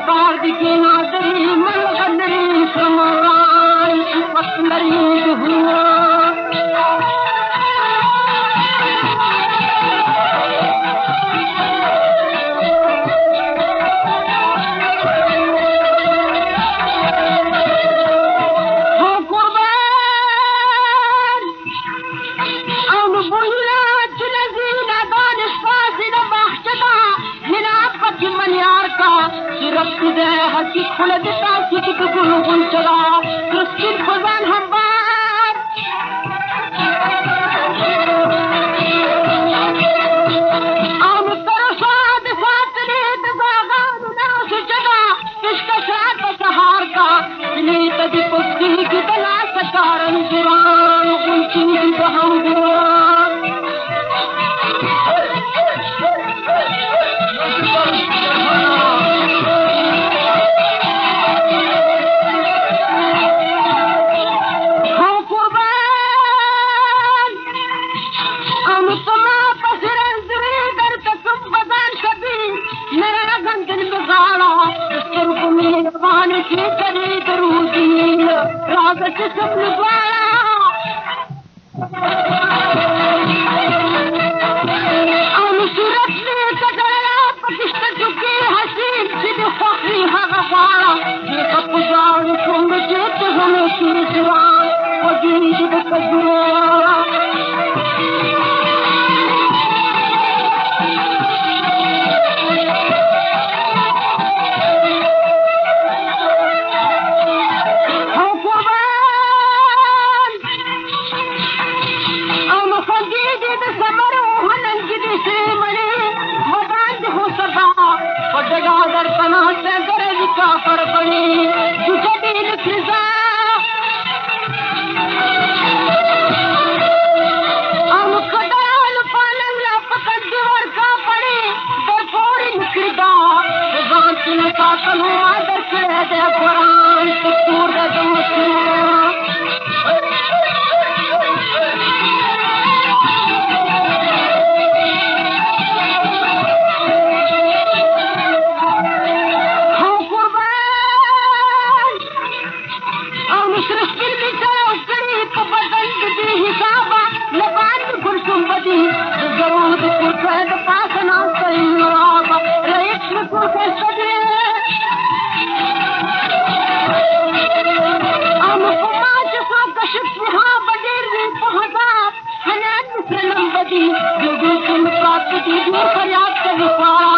बारदिकी नादरी मलगंदरी समरान पत्नरी हुआ हसी खुलता सिद्ध गुल चला कृष्ण खुदान हम बात आम तरसाद फातलीत बागान नास जगा इसका साथ सहार का नीत दी पुस्ती की तला सकारन जुरान उनकी बहम Badi, you will come back to the